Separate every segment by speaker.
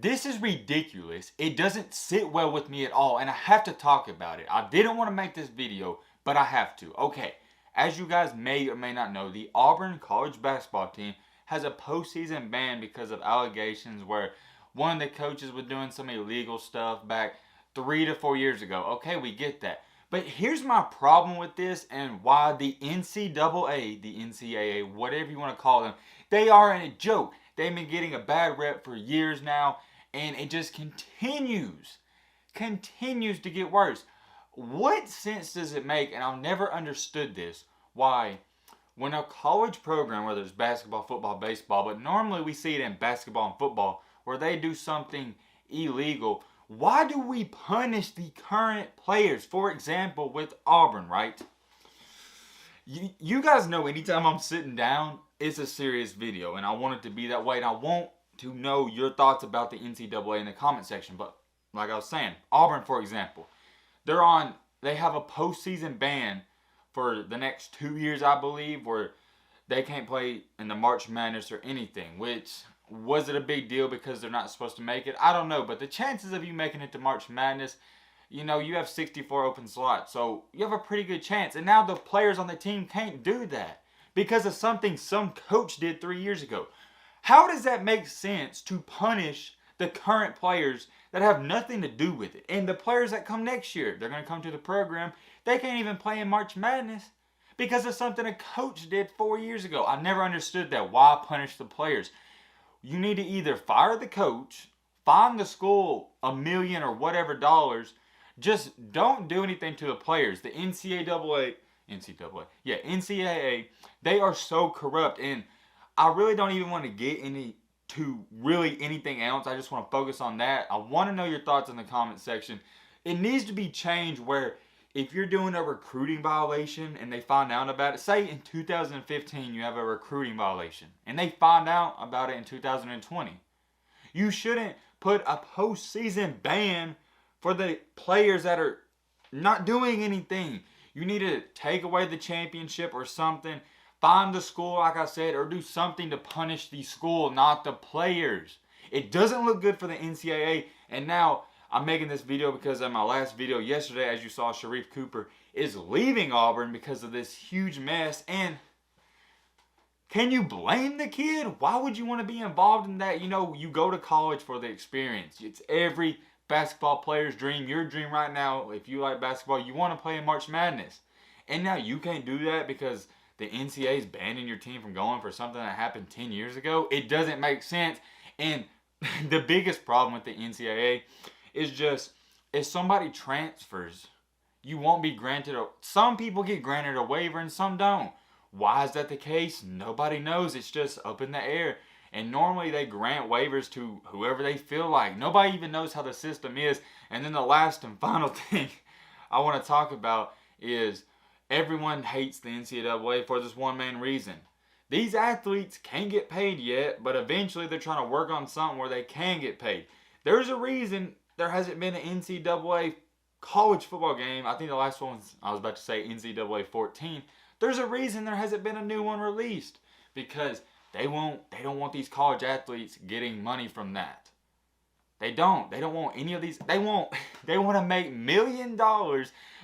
Speaker 1: This is ridiculous. It doesn't sit well with me at all, and I have to talk about it. I didn't want to make this video, but I have to. Okay, as you guys may or may not know, the Auburn college basketball team has a postseason ban because of allegations where one of the coaches was doing some illegal stuff back 3 to 4 years ago. Okay, we get that. But here's my problem with this and why the NCAA, the NCAA, whatever you want to call them, they are a joke. They've been getting a bad rep for years now, and it just continues to get worse. What sense does it make, and I've never understood this, why when a college program, whether it's basketball, football, baseball, but normally we see it in basketball and football, where they do something illegal, why do we punish the current players? For example, with Auburn, right? You guys know anytime I'm sitting down, it's a serious video, and I want it to be that way, and I want to know your thoughts about the NCAA in the comment section. But like I was saying, Auburn, for example, they have a postseason ban for the next 2 years, I believe, where they can't play in the March Madness or anything, which, was it a big deal because they're not supposed to make it? I don't know, but the chances of you making it to March Madness, you know, you have 64 open slots, so you have a pretty good chance. And now the players on the team can't do that because of something some coach did 3 years ago. How does that make sense to punish the current players that have nothing to do with it? And the players that come next year, they're going to come to the program, they can't even play in March Madness because of something a coach did 4 years ago. I never understood that. Why punish the players? You need to either fire the coach, fine the school $1 million or whatever dollars, just don't do anything to the players. The NCAA, they are so corrupt, and I really don't even want to get into really anything else. I just want to focus on that. I want to know your thoughts in the comment section. It needs to be changed where if you're doing a recruiting violation and they find out about it, say in 2015 you have a recruiting violation and they find out about it in 2020, you shouldn't put a postseason ban for the players that are not doing anything. You need to take away the championship or something, find the school, like I said, or do something to punish the school, not the players. It doesn't look good for the NCAA, and now I'm making this video because in my last video yesterday, as you saw, Sharif Cooper is leaving Auburn because of this huge mess. And can you blame the kid? Why would you want to be involved in that? You know, you go to college for the experience. It's every basketball player's dream. Your dream right now, if you like basketball, you want to play in March Madness. And now you can't do that because the NCAA is banning your team from going for something that happened 10 years ago. It doesn't make sense. And the biggest problem with the NCAA is just, if somebody transfers, you won't be granted some people get granted a waiver and some don't. Why is that the case? Nobody knows. It's just up in the air. And normally they grant waivers to whoever they feel like. Nobody even knows how the system is. And then the last and final thing I want to talk about is everyone hates the NCAA for this one main reason. These athletes can't get paid yet, but eventually they're trying to work on something where they can get paid. There's a reason there hasn't been an NCAA college football game. I think the last one was, I was about to say NCAA 14. There's a reason there hasn't been a new one released. Because they don't want these college athletes getting money from that. They don't want any of these. They want to make $1 million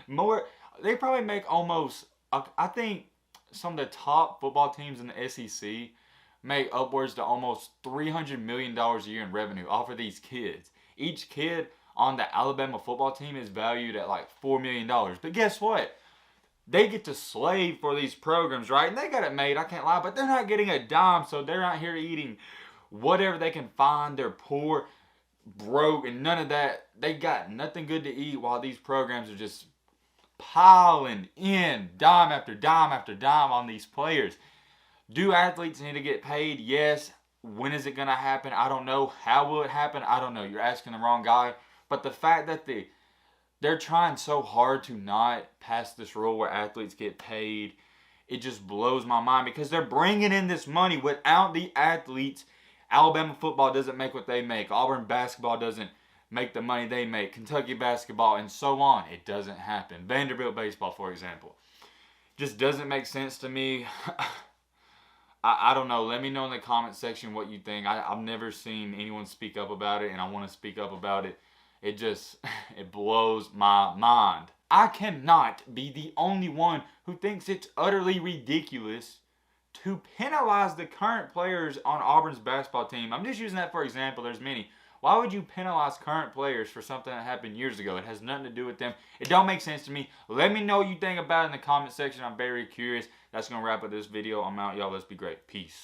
Speaker 1: more. They probably make almost, I think some of the top football teams in the SEC make upwards to almost $300 million a year in revenue off of these kids. Each kid on the Alabama football team is valued at like $4 million. But guess what? They get to slave for these programs, right? And they got it made, I can't lie, but they're not getting a dime, so they're out here eating whatever they can find. They're poor, broke, and none of that. They got nothing good to eat while these programs are just piling in dime after dime after dime on these players. Do athletes need to get paid? Yes. When is it going to happen? I don't know. How will it happen? I don't know. You're asking the wrong guy. But the fact that they're trying so hard to not pass this rule where athletes get paid, it just blows my mind because they're bringing in this money. Without the athletes, Alabama football doesn't make what they make. Auburn basketball doesn't make the money they make. Kentucky basketball and so on. It doesn't happen. Vanderbilt baseball, for example. Just doesn't make sense to me. I don't know. Let me know in the comment section what you think. I've never seen anyone speak up about it, and I want to speak up about it. It just, it blows my mind. I cannot be the only one who thinks it's utterly ridiculous to penalize the current players on Auburn's basketball team. I'm just using that for example. There's many. Why would you penalize current players for something that happened years ago? It has nothing to do with them. It don't make sense to me. Let me know what you think about it in the comment section. I'm very curious. That's going to wrap up this video. I'm out, y'all. Let's be great. Peace.